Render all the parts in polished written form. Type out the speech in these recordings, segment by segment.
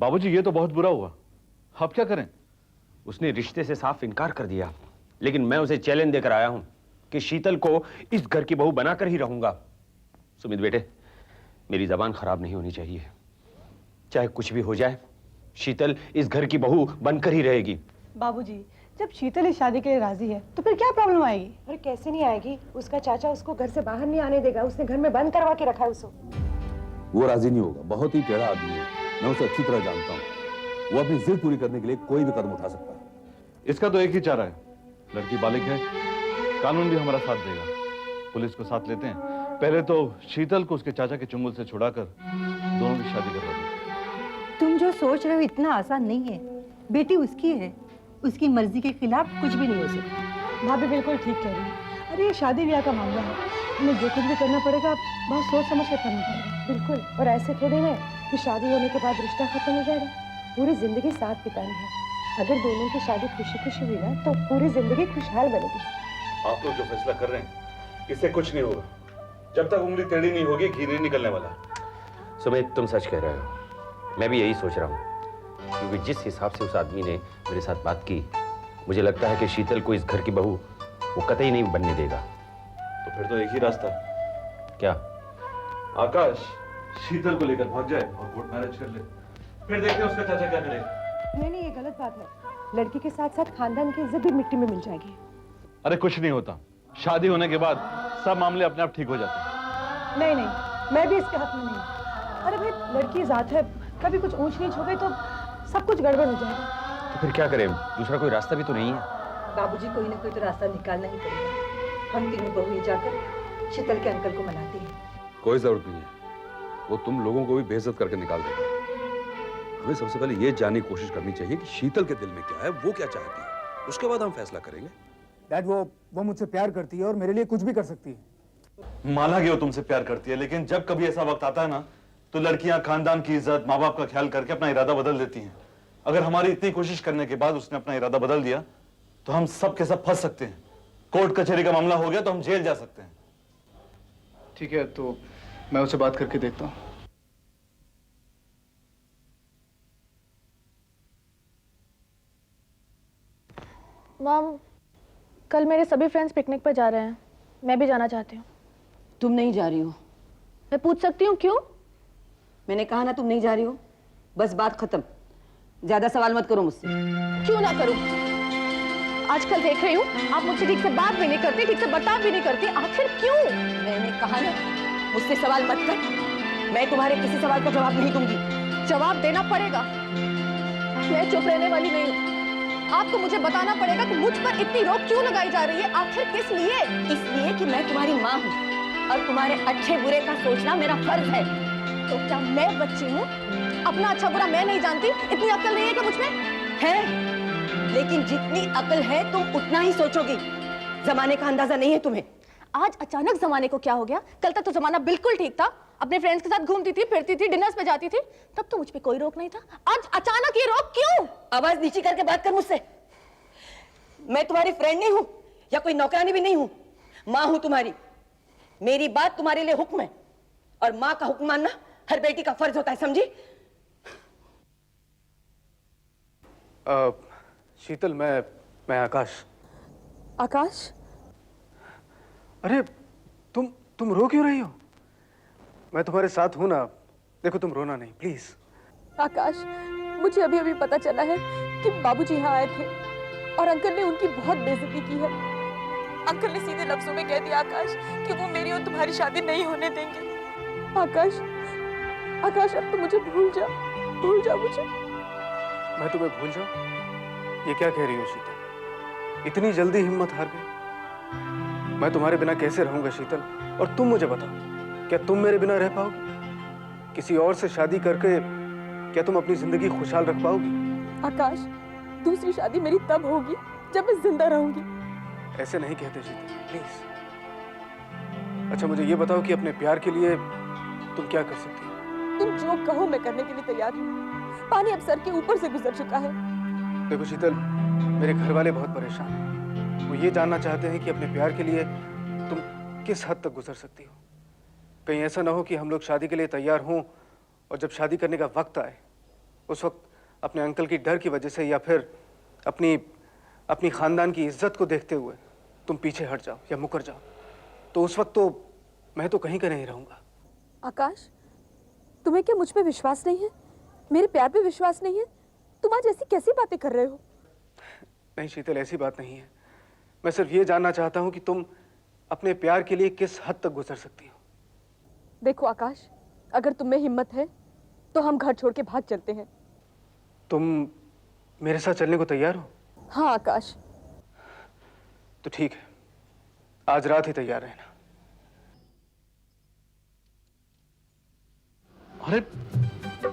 बाबूजी ये तो बहुत बुरा हुआ, अब क्या करें? उसने रिश्ते से साफ इनकार कर दिया, लेकिन मैं उसे चैलेंज देकर आया हूं कि शीतल को इस घर की बहू बनाकर ही रहूंगा। सुमित बेटे, मेरी जबान खराब नहीं होनी चाहिए। चाहे कुछ भी हो जाए, शीतल इस घर की बहू बनकर ही रहेगी। बाबूजी, जब शीतल इस शादी के लिए राजी है तो फिर क्या प्रॉब्लम आएगी? अरे कैसे नहीं आएगी? उसका चाचा उसको घर से बाहर नहीं आने देगा। उसने घर में बंद करवा के रखा है उसको। वो राजी नहीं होगा, बहुत ही टेढ़ा आदमी है, मैं उसे अच्छी तरह जानता हूँ। वो अपनी जिद पूरी करने के लिए कोई भी कदम उठा सकता है। इसका तो एक ही चारा है, लड़की बालिग है, कानून भी हमारा साथ देगा। पुलिस को साथ लेते हैं, पहले तो शीतल को उसके चाचा के चुंगल से छुड़ाकर दोनों की शादी करवा देते हैं। तुम जो सोच रहे हो इतना आसान नहीं है। बेटी उसकी है, उसकी मर्जी के खिलाफ कुछ भी नहीं हो सकता। भाभी बिल्कुल ठीक कह रही है। अरे ये शादी ब्याह का मामला है, हमें जो कुछ भी करना पड़ेगा बहुत सोच समझ कर करना पड़ेगा। बिल्कुल, और ऐसे थोड़ी है कि शादी होने के बाद रिश्ता खत्म हो जाएगा। पूरी जिंदगी साथ बितानी है। अगर दोनों की शादी खुशी खुशी हुई ना तो पूरी जिंदगी खुशहाल बनेगी। आप लोग जो फैसला कर रहे हैं इससे कुछ नहीं होगा। जब तक उंगली टेढ़ी नहीं होगी घी नहीं निकलने वाला। सुमित, तुम सच कह रहे हो, मैं भी यही सोच रहा हूँ। क्योंकि जिस हिसाब से उस आदमी ने मेरे साथ बात की, मुझे लगता है कि शीतल को इस घर की बहू वो कतई नहीं बनने देगा। तो फिर तो एक ही रास्ता। क्या? आकाश शीतल को लेकर भाग जाए और कोर्ट मैरिज कर ले, फिर देखते हैं उसका चाचा क्या करेगा। नहीं, ये गलत बात है। लड़की के साथ साथ खानदान की इज्जत भी मिट्टी में मिल जाएगी। अरे कुछ नहीं होता, शादी होने के बाद सब मामले अपने आप ठीक हो जाते हैं। नहीं, मैं भी इसके हक में नहीं हूँ। अरे भाई, लड़की जात है, कभी कुछ ऊंच नीच हो गई तो सब कुछ गड़बड़ हो जाएगा। तो फिर क्या करें? दूसरा कोई रास्ता भी तो नहीं है। बाबूजी, कोई ना कोई तो रास्ता निकालना ही पड़ेगा। हम तीनों बहुएं जाकर शीतल के अंकल को मनाते हैं। कोई जरूरत नहीं है, वो तुम लोगों को भी बेइज्जत करके निकाल देगा। हमें सबसे पहले ये जानने की कोशिश करनी चाहिए कि शीतल के दिल में क्या है, वो क्या चाहती है, उसके बाद हम फैसला करेंगे। डैड, वो मुझसे प्यार करती है और मेरे लिए कुछ भी कर सकती है। माना गया वो तुमसे प्यार करती है, लेकिन जब कभी ऐसा वक्त आता है ना तो लड़कियां खानदान की इज्जत, माँ बाप का ख्याल करके अपना इरादा बदल देती हैं। अगर हमारी इतनी कोशिश करने के बाद उसने अपना इरादा बदल दिया तो हम सब के सब फंस सकते हैं। कोर्ट कचहरी का मामला हो गया तो हम जेल जा सकते हैं। ठीक है, तो मैं उससे बात करके देखता हूँ। मॉम, कल मेरे सभी फ्रेंड्स पिकनिक पर जा रहे हैं, मैं भी जाना चाहती हूँ। तुम नहीं जा रही हो? मैं पूछ सकती हूँ क्यों? मैंने कहा ना तुम नहीं जा रही हो, बस बात खत्म। ज्यादा सवाल मत करो मुझसे। क्यों ना करूँ? आजकल देख रही हूँ आप मुझसे ठीक से बात भी नहीं करती, ठीक से बर्ताव भी नहीं करती, आखिर क्यों? मैंने कहा ना मुझसे सवाल मत कर। मैं तुम्हारे किसी सवाल का जवाब नहीं दूंगी। जवाब देना पड़ेगा। मैं चुप रहने वाली नहीं हूँ। आपको मुझे बताना पड़ेगा कि मुझ पर इतनी रोक क्यों लगाई जा रही है, आखिर किस लिए? इसलिए कि मैं तुम्हारी माँ हूँ और तुम्हारे अच्छे बुरे का सोचना मेरा फर्ज है। तो क्या मैं बच्ची हूँ? अपना अच्छा बुरा मैं नहीं जानती? इतनी अक्ल नहीं है क्या मुझ में? है, लेकिन जितनी अकल है तुम उतना ही सोचोगी। जमाने का अंदाजा नहीं है तुम्हें। आज अचानक जमाने को क्या हो गया? कल तक तो जमाना बिल्कुल ठीक था, अपने फ्रेंड्स के साथ घूमती थी, फिरती थी, डिनर्स पे जाती थी, तब तो मुझ पे कोई रोक नहीं था। आज अचानक ये रोक क्यों? आवाज नीची करके बात कर मुझसे। मैं तुम्हारी फ्रेंड नहीं हूं या कोई नौकरानी भी नहीं हूं, माँ हूं तुम्हारी। मेरी बात तुम्हारे लिए हुक्म है और माँ का हुक्म मानना हर बेटी का फर्ज होता है, समझी? शीतल, मैं आकाश। आकाश? अरे तुम रो क्यों रही हो? मैं तुम्हारे साथ हूं ना। देखो, तुम रोना नहीं, प्लीज। आकाश, मुझे अभी अभी पता चला है कि बाबूजी यहाँ आए थे और अंकल ने उनकी बहुत बेइज्जती की है। अंकल ने सीधे लफ्जों में कह दिया आकाश कि वो मेरी और तुम्हारी शादी नहीं होने देंगे। आकाश, अब तो मुझे भूल जाओ मुझे। मैं तुम्हें भूल जाऊं? ये क्या कह रही हो शीतल? इतनी जल्दी हिम्मत हार गई? मैं तुम्हारे बिना कैसे रहूंगा शीतल? और तुम मुझे बताओ, क्या तुम मेरे बिना रह पाओगी? किसी और से शादी करके क्या तुम अपनी जिंदगी खुशहाल रख पाओगी? आकाश, दूसरी शादी मेरी तब होगी जब मैं जिंदा रहूंगी। ऐसे नहीं कहते शीतल, प्लीज। अच्छा, मुझे ये बताओ कि अपने प्यार के लिए तुम क्या कर सकती हो? तुम जो कहो मैं करने के लिए तैयार हूँ। पानी अब सर के ऊपर से गुजर चुका है। देखो शीतल, मेरे घर वाले बहुत परेशान हैं। वो ये जानना चाहते हैं कि अपने प्यार के लिए तुम किस हद तक गुजर सकती हो। कहीं ऐसा ना हो कि हम लोग शादी के लिए तैयार हों और जब शादी करने का वक्त आए उस वक्त अपने अंकल की डर की वजह से या फिर अपनी खानदान की इज्जत को देखते हुए तुम पीछे हट जाओ या मुकर जाओ, तो उस वक्त तो मैं तो कहीं का नहीं रहूंगा। आकाश, तुम्हें क्या मुझ पे विश्वास नहीं है? मेरे प्यार पे विश्वास नहीं है? तुम आज ऐसी कैसी बातें कर रहे हो? नहीं शीतल, ऐसी बात नहीं है। मैं सिर्फ ये जानना चाहता हूं कि तुम अपने प्यार के लिए किस हद तक गुजर सकती हो। देखो आकाश, अगर तुम में हिम्मत है तो हम घर छोड़ के भाग चलते हैं। तुम मेरे साथ चलने को तैयार हो? हाँ आकाश। तो ठीक है, आज रात ही तैयार रहना। अरे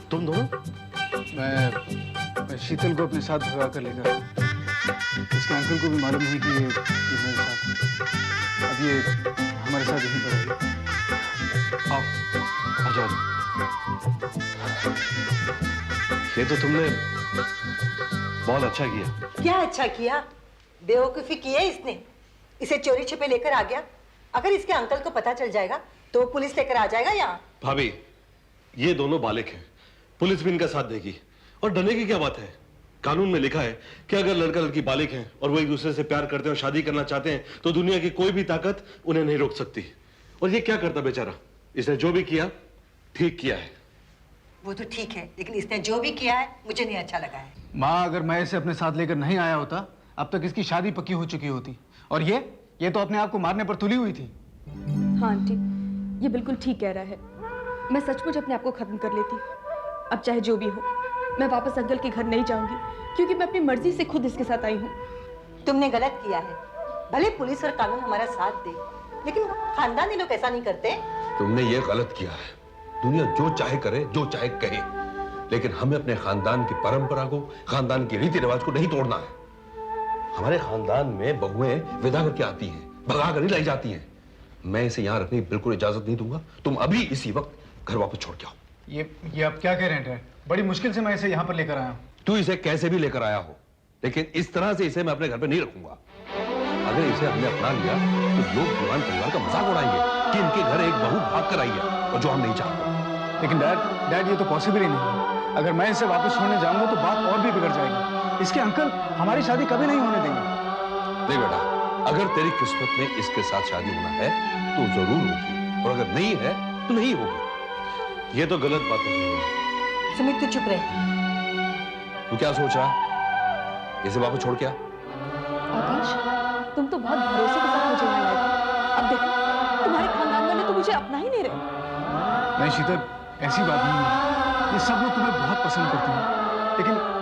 तुम दोनों? मैं शीतल को अपने साथ भगा कर लेकर आया। इसके अंकल को भी मालूम नहीं कि ये मेरे साथ है। अब ये हमारे साथ यहीं पर रहेगी। आओ, आ जाओ। ये तो तुमने बहुत अच्छा किया। क्या अच्छा किया? बेवकूफी की है इसने। इसे चोरी छिपे लेकर आ गया। अगर इसके अंकल को पता चल जाएगा तो पुलिस लेकर आ जाएगा यहाँ। भाभी, ये दोनों बालिग हैं, पुलिस भी इनका साथ देगी। और डरने की क्या बात है? कानून में लिखा है कि अगर लड़का लड़की बालिग हैं और वो एक दूसरे से प्यार करते हैं और शादी करना चाहते हैं तो दुनिया की कोई भी ताकत उन्हें नहीं रोक सकती। और ये क्या करता बेचारा? इसने जो भी किया ठीक किया है। वो तो ठीक है, लेकिन इसने जो भी किया है मुझे नहीं अच्छा लगा है। माँ, अगर मैं इसे अपने साथ लेकर नहीं आया होता अब तक इसकी शादी पक्की हो चुकी होती। और ये तो अपने आप को मारने पर तुली हुई थी। हाँ आंटी, ये बिल्कुल ठीक कह रहा है। मैं सचमुच अपने आप को खत्म कर लेती। अब चाहे जो भी हो, मैं वापस अंकल के घर नहीं जाऊंगी, क्योंकि मैं अपनी मर्जी से खुद इसके साथ आई हूँ। तुमने गलत किया है। भले पुलिस और कानून हमारा साथ दे, लेकिन खानदानी लोग ऐसा नहीं करते। तुमने ये गलत किया है। दुनिया जो चाहे करे, जो चाहे कहे, लेकिन हमें अपने खानदान की परंपरा को, खानदान के रीति रिवाज को नहीं तोड़ना है। हमारे खानदान में बहुएं विदा करके आती हैं, भगा कर ही लाई जाती हैं। मैं इसे यहाँ रखने की बिल्कुल इजाजत नहीं दूंगा। तुम अभी इसी वक्त घर वापस छोड़ के आओ। ये आप क्या कह रहे हैं डैड? बड़ी मुश्किल से मैं इसे यहाँ पर लेकर आया हूँ। तू इसे कैसे भी लेकर आया हो, लेकिन इस तरह से इसे मैं अपने घर पे नहीं रखूंगा। अगर इसे हमने अपना लिया तो लोग दीवान परिवार का मजाक उड़ाएंगे कि इनके घर एक बहू भाग कर आई है, और जो हम नहीं चाहते। लेकिन डैड ये तो पॉसिबल ही नहीं है। अगर मैं इसे वापस छोड़ने जाऊंगा तो बात और भी बिगड़ जाएगी। इसके अंकल हमारी शादी कभी नहीं होने देंगे। देख बेटा, अगर तेरी किस्मत में इसके साथ शादी होना है तो जरूर होगी, और अगर नहीं है तो नहीं होगी। ये तो गलत बात है। सुमित, तू चुप रहे। तू क्या सोच रहा है? इसे वापस छोड़ के आ। आकाश, तुम तो बहुत भरोसे के साथ मुझे यहाँ लाए थे। अब देखो, तुम्हारे खानदान वाले तो मुझे अपना ही नहीं रहे। नहीं शीतल, ऐसी बात नहीं है। ये सब लोग तुम्हें बहुत पसंद करते हैं,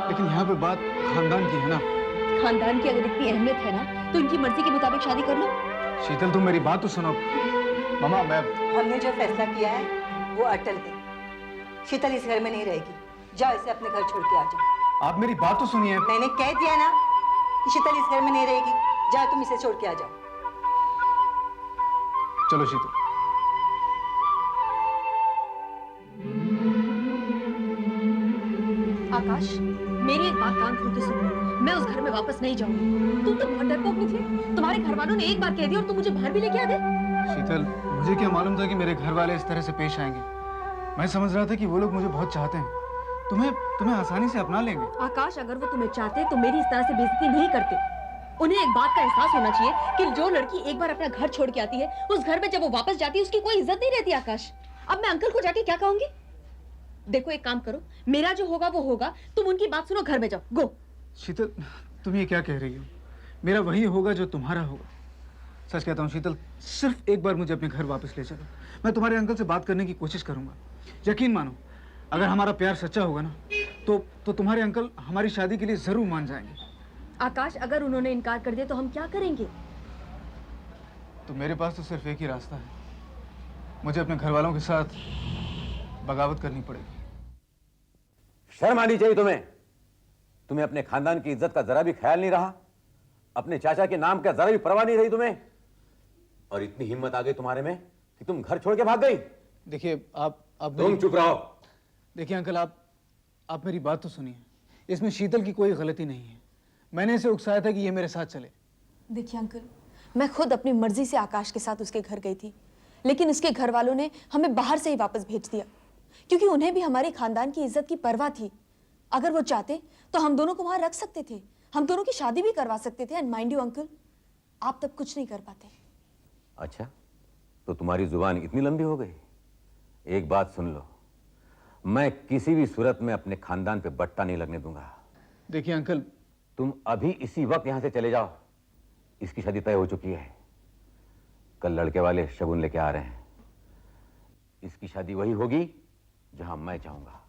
लेकिन यहाँ पे बात खानदान की है ना। खानदान की अगर इतनी अहमियत है ना, तो इनकी मर्जी के मुताबिक शादी कर लो। शीतल, तुम मेरी बात तो सुनो। मामा, हमने जो फैसला किया है वो अटल है। शीतल इस घर में नहीं रहेगी। जाओ, इसे अपने घर छोड़ के आ जाओ। आप मेरी बात तो सुनिए। मैंने कह दिया ना कि शीतल इस घर में नहीं रहेगी। जाओ, तुम इसे छोड़ के आ जाओ। चलो शीतल। आकाश, मेरी एक बात कान खोल के सुनो। मैं उस घर में वापस नहीं जाऊंगी। तुम तो बहुत डरपोक निकले। तुम्हारे घर वालों ने एक बार कह दिया और तुम मुझे बाहर भी लेके आ गए। शीतल, मुझे क्या मालूम था कि मेरे घर वाले इस तरह से पेश आएंगे। मैं समझ रहा था कि वो लोग मुझे बहुत चाहते हैं, तुम्हें आसानी से अपना लेंगे। आकाश, अगर वो तुम्हें चाहते तो मेरी इस तरह से बेइज्जती नहीं करते। उन्हें एक बात का एहसास होना चाहिए कि जो लड़की एक बार अपना घर छोड़ के आती है, उस घर में जब वो वापस जाती है उसकी कोई इज्जत नहीं रहती। आकाश, अब मैं अंकल को जाके क्या कहूंगी? देखो, एक काम करो, मेरा जो होगा वो होगा। तुम उनकी बात सुनो, घर में जाओ, गो। शीतल, तुम ये क्या कह रही हो? मेरा वही होगा जो तुम्हारा होगा। सच कहता हूँ शीतल, सिर्फ एक बार मुझे अपने घर वापस ले चलो। मैं तुम्हारे अंकल से बात करने की कोशिश करूंगा। यकीन मानो, अगर हमारा प्यार सच्चा होगा ना तो तुम्हारे अंकल हमारी शादी के लिए जरूर मान जाएंगे। आकाश, अगर उन्होंने इनकार कर दिया तो हम क्या करेंगे? तो मेरे पास तो सिर्फ एक ही रास्ता है। मुझे अपने घर वालों के साथ बगावत करनी पड़ेगी। शर्म आनी चाहिए तुम्हें अपने खानदान की इज्जत का जरा भी ख्याल नहीं रहा। अपने चाचा के नाम का जरा भी परवाह नहीं रही तुम्हें, और इतनी हिम्मत आ गई तुम्हारे में कि तुम घर छोड़ के भाग गई। देखिए, आप तुम चुप रहो। देखिए अंकल, आप मेरी बात तो सुनिए। इसमें शीतल की कोई गलती नहीं है। मैंने इसे उकसाया था कि ये मेरे साथ चले। देखिए अंकल, मैं खुद अपनी मर्जी से आकाश के साथ उसके घर गई थी, लेकिन उसके घर वालों ने हमें बाहर से ही वापस भेज दिया, क्योंकि उन्हें भी हमारे खानदान की इज्जत की परवाह थी। अगर वो चाहते तो हम दोनों को वहां रख सकते थे, हम दोनों की शादी भी करवा सकते थे। एंड माइंड यू अंकल, आप तब कुछ नहीं कर पाते। अच्छा, तो तुम्हारी जुबान इतनी लंबी हो गई? एक बात सुन लो, मैं किसी भी सूरत में अपने खानदान पे बट्टा नहीं लगने दूंगा। देखिए अंकल, तुम अभी इसी वक्त यहां से चले जाओ। इसकी शादी तय हो चुकी है, कल लड़के वाले शगुन लेके आ रहे हैं। इसकी शादी वही होगी जहां मैं चाहूंगा।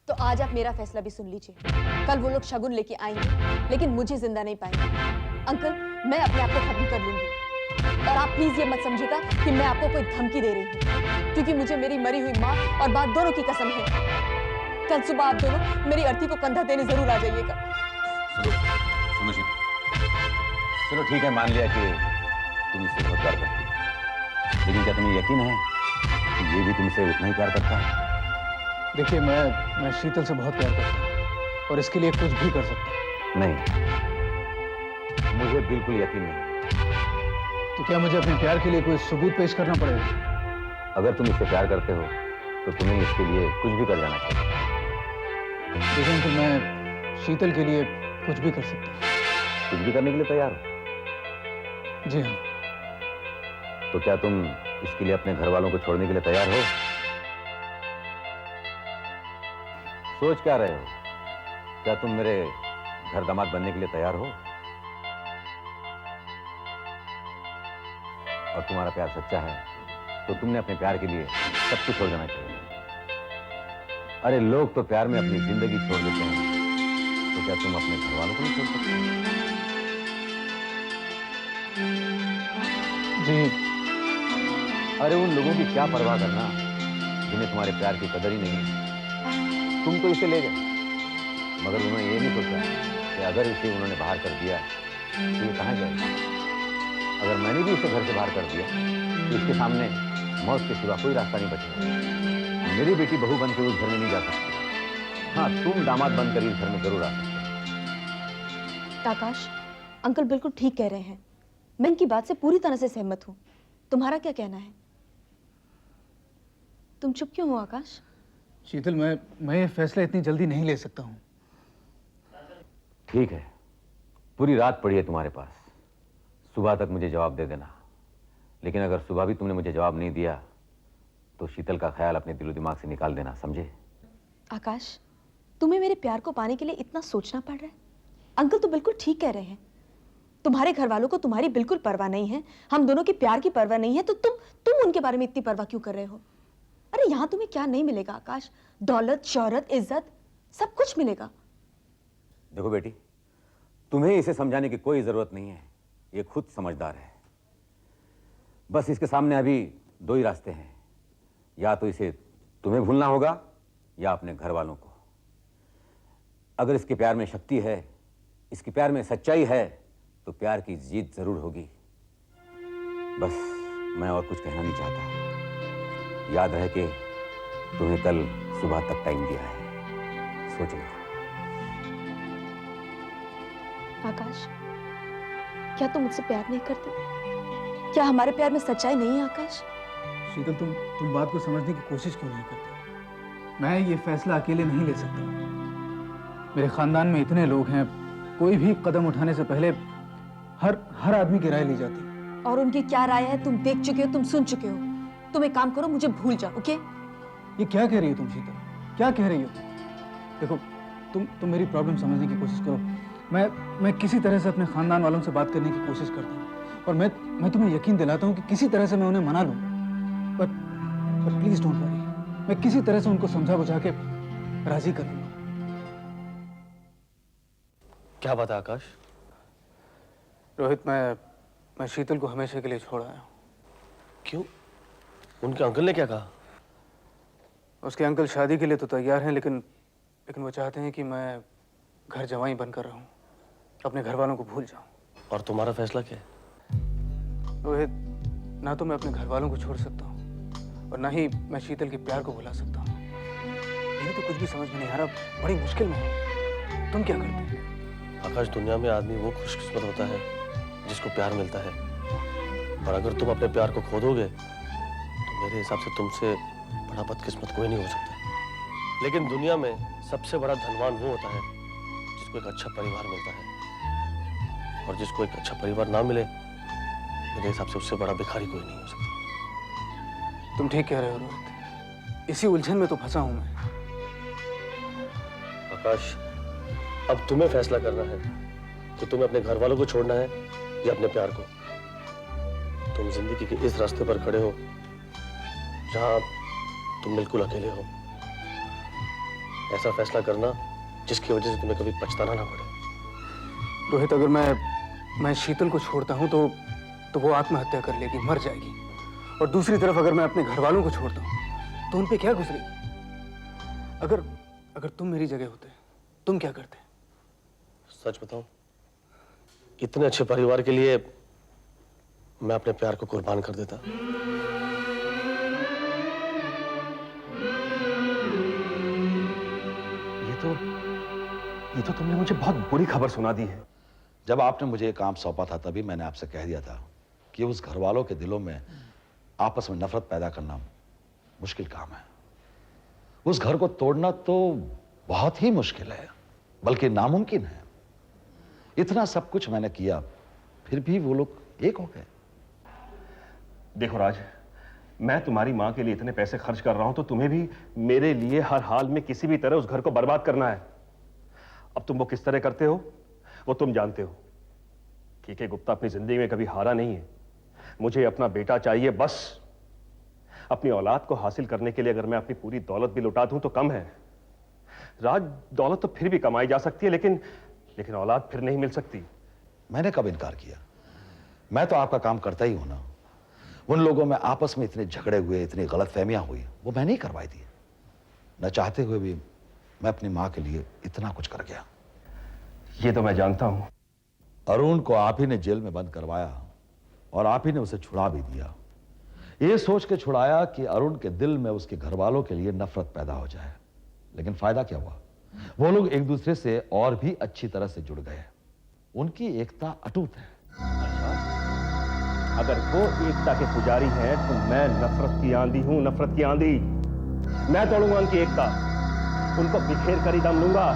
तो आज आप मेरा फैसला भी सुन लीजिए। कल वो लोग शगुन लेके आएंगे लेकिन मुझे जिंदा नहीं पाएंगे। अंकल, मैं अपने आप को खत्म कर लूंगी और आप प्लीज ये मत समझिएगा कि मैं आपको कोई धमकी दे रही हूँ, क्योंकि मुझे मेरी मरी हुई माँ और बाप दोनों की कसम है। कल सुबह आप दोनों मेरी अर्थी को कंधा देने जरूर आ जाइएगा। सुनो शीतल, चलो ठीक है, मान लिया कि तुम इससे बहुत प्यार करती हो, लेकिन क्या तुम्हें यकीन है कि ये भी तुमसे उतना ही प्यार करता है? देखिए मैं शीतल से बहुत प्यार करता हूँ और इसके लिए कुछ भी कर सकता हूँ। नहीं, मुझे बिल्कुल यकीन नहीं। तो क्या मुझे अपने प्यार के लिए कोई सबूत पेश करना पड़ेगा? अगर तुम इससे प्यार करते हो तो तुम्हें इसके लिए कुछ भी कर जाना चाहिए। देखिए अंकल, मैं शीतल के लिए कुछ भी कर सकता हूँ। कुछ भी करने के लिए तैयार हो? जी हाँ। तो क्या तुम इसके लिए अपने घर वालों को छोड़ने के लिए तैयार हो? सोच क्या रहे हो? क्या तुम मेरे घर दामाद बनने के लिए तैयार हो? और तुम्हारा प्यार सच्चा है तो तुमने अपने प्यार के लिए सब कुछ छोड़ देना चाहिए। अरे लोग तो प्यार में अपनी जिंदगी छोड़ देते हैं, तो क्या तुम अपने घर वालों को नहीं छोड़ सकते? जी। अरे उन लोगों की क्या परवाह करना जिन्हें तुम्हारे प्यार की कदर ही नहीं है। तुम तो इसे ले गए, मगर उन्होंने ये नहीं सोचा कि अगर इसे उन्होंने बाहर कर दिया तो ये कहाँ जाएगा। अगर मैंने भी इसे घर से बाहर कर दिया तो इसके सामने मौत के सिवा कोई रास्ता नहीं बचेगा। मेरी बेटी बहू बन के उस घर में नहीं जा सकती। हाँ, तुम दामाद बनकर इस घर में जरूर आ सकते हो। आकाश, अंकल बिल्कुल ठीक कह रहे हैं। मैं इनकी बात से पूरी तरह से सहमत हूँ। तुम्हारा क्या कहना है? तुम चुप क्यों हो आकाश? शीतल, मैं ये फैसला इतनी जल्दी नहीं ले सकता हूँ। ठीक है, पूरी रात पड़ी है तुम्हारे पास, सुबह तक मुझे जवाब दे देना। लेकिन अगर सुबह भी तुमने मुझे जवाब नहीं दिया तो शीतल का ख्याल अपने दिलो दिमाग से निकाल देना, समझे? आकाश, तुम्हें मेरे प्यार को पाने के लिए इतना सोचना पड़ रहा है? अंकल तो बिल्कुल ठीक कह रहे हैं। तुम्हारे घर वालों को तुम्हारी बिल्कुल परवाह नहीं है, हम दोनों के प्यार की परवाह नहीं है, तो तुम उनके बारे में इतनी परवाह क्यों कर रहे हो? अरे यहाँ तुम्हें क्या नहीं मिलेगा आकाश? दौलत, शोहरत, इज्जत, सब कुछ मिलेगा। देखो बेटी, तुम्हें इसे समझाने की कोई जरूरत नहीं है, ये खुद समझदार है। बस इसके सामने अभी दो ही रास्ते हैं, या तो इसे तुम्हें भूलना होगा या अपने घर वालों को। अगर इसके प्यार में शक्ति है, इसके प्यार में सच्चाई है, तो प्यार की जीत जरूर होगी। बस मैं और कुछ कहना नहीं चाहता। याद रहे कि तुम्हें कल सुबह तक टाइम दिया है, सोच लो। आकाश, क्या तुम मुझसे प्यार नहीं करते? क्या हमारे प्यार में सच्चाई नहीं है आकाश? शीतल, तुम बात को समझने की कोशिश क्यों नहीं करती? मैं ये फैसला अकेले नहीं ले सकता। मेरे खानदान में इतने लोग हैं, कोई भी कदम उठाने से पहले हर आदमी की राय ली जाती। और उनकी क्या राय है तुम देख चुके हो, तुम सुन चुके हो। तुम एक काम करो, मुझे भूल जाओ, ओके? ये क्या कह रही हो तुम शीतल? क्या कह रही हो? देखो, तुम मेरी प्रॉब्लम समझने की कोशिश करो। मैं किसी तरह से अपने खानदान वालों से बात करने की कोशिश करता हूँ और मैं तुम्हें यकीन दिलाता हूँ कि किसी तरह से मैं उन्हें मना लूँ। पर प्लीज डोंट वरी, मैं किसी तरह से उनको समझा बुझा के राजी कर लूंगा। क्या बात है आकाश? रोहित, मैं शीतल को हमेशा के लिए छोड़ आया हूँ। क्यों? उनके अंकल ने क्या कहा? उसके अंकल शादी के लिए तो तैयार हैं, लेकिन वो चाहते हैं कि मैं घर जवाई बनकर रहूं, अपने घर वालों को भूल जाऊं। और तुम्हारा फैसला क्या है? रोहित, ना तो मैं अपने घर वालों को छोड़ सकता हूं और ना ही मैं शीतल के प्यार को भुला सकता हूं। ये तो कुछ भी समझ में नहीं आ रहा, बड़ी मुश्किल में है। तुम क्या करते हो? आकाश, दुनिया में आदमी वो खुशकिस्मत होता है जिसको प्यार मिलता है, और अगर तुम अपने प्यार को खो दोगे तो मेरे हिसाब से तुमसे बड़ा बदकिस्मत कोई नहीं हो सकता। लेकिन दुनिया में सबसे बड़ा धनवान वो होता है जिसको एक अच्छा परिवार मिलता है, और जिसको एक अच्छा परिवार ना मिले, मेरे हिसाब से उससे बड़ा भिखारी कोई नहीं हो सकता। तुम ठीक कह रहे हो रोहित, इसी उलझन में तो फंसा हूं मैं। आकाश, अब तुम्हें फैसला करना है कि तुम्हें अपने घर वालों को छोड़ना है या अपने प्यार को। तुम जिंदगी के इस रास्ते पर खड़े हो जहां तुम बिल्कुल अकेले हो। ऐसा फैसला करना जिसकी वजह से तुम्हें कभी पछताना ना पड़े। रोहित, अगर मैं शीतल को छोड़ता हूं तो वो आत्महत्या कर लेगी, मर जाएगी। और दूसरी तरफ अगर मैं अपने घर वालों को छोड़ता हूं तो उन पे क्या गुजरेगी? अगर तुम मेरी जगह होते तुम क्या करते? सच बताऊं, इतने अच्छे परिवार के लिए मैं अपने प्यार को कुर्बान कर देता। ये तो तुमने मुझे बहुत बुरी खबर सुना दी है। जब आपने मुझे ये काम सौंपा था तभी मैंने आपसे कह दिया था कि उस घर वालों के दिलों में आपस में नफरत पैदा करना मुश्किल काम है। उस घर को तोड़ना तो बहुत ही मुश्किल है, बल्कि नामुमकिन है। इतना सब कुछ मैंने किया, फिर भी वो लोग एक हो गए। देखो राज, मैं तुम्हारी मां के लिए इतने पैसे खर्च कर रहा हूं तो तुम्हें भी मेरे लिए हर हाल में किसी भी तरह उस घर को बर्बाद करना है। अब तुम वो किस तरह करते हो वो तुम जानते हो। के गुप्ता अपनी जिंदगी में कभी हारा नहीं है। मुझे अपना बेटा चाहिए बस। अपनी औलाद को हासिल करने के लिए अगर मैं अपनी पूरी दौलत भी लुटा दूं तो कम है। राज, दौलत तो फिर भी कमाई जा सकती है, लेकिन औलाद फिर नहीं मिल सकती। मैंने कब इनकार किया? मैं तो आपका काम करता ही हूं ना। उन लोगों में आपस में इतने झगड़े हुए, इतनी गलतफहमियां हुई, वो मैंने ही करवाई थी। न चाहते हुए भी मैं अपनी मां के लिए इतना कुछ कर गया। ये तो मैं जानता हूं। अरुण को आप ही ने जेल में बंद करवाया और आप ही ने उसे छुड़ा भी दिया। ये सोच के छुड़ाया कि अरुण के दिल में उसके घर वालों के लिए नफरत पैदा हो जाए। लेकिन फायदा क्या हुआ? वो लोग एक दूसरे से और भी अच्छी तरह से जुड़ गए। उनकी एकता अटूट है। अगर वो एकता के पुजारी हैं तो मैं नफरत की आंधी हूं, नफरत की आंधी। मैं तोड़ूंगा उनकी एकता, उनको बिखेर कर ही दम लूंगा।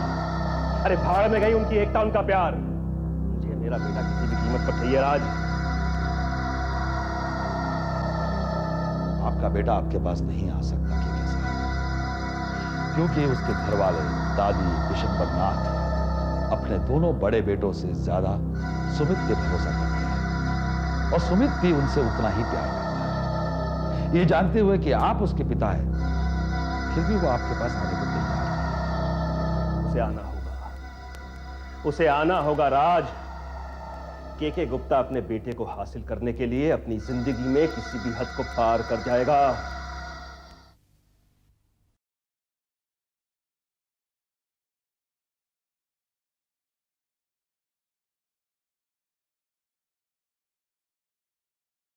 अरे भाड़ में गई उनकी एकता, उनका प्यार। मुझे मेरा बेटा किसी भी कीमत पर चाहिए राज। आपका बेटा आपके पास नहीं आ सकता क्योंकि उसके घर वाले दादी विशंबरनाथ अपने दोनों बड़े बेटों से ज्यादा सुमित के भरोसा करते हैं और सुमित भी उनसे उतना ही प्यार करता है। ये जानते हुए कि आप उसके पिता हैं, फिर भी वो आपके पास आने को तैयार है। उसे आना होगा, उसे आना होगा राज। के गुप्ता अपने बेटे को हासिल करने के लिए अपनी जिंदगी में किसी भी हद को पार कर जाएगा।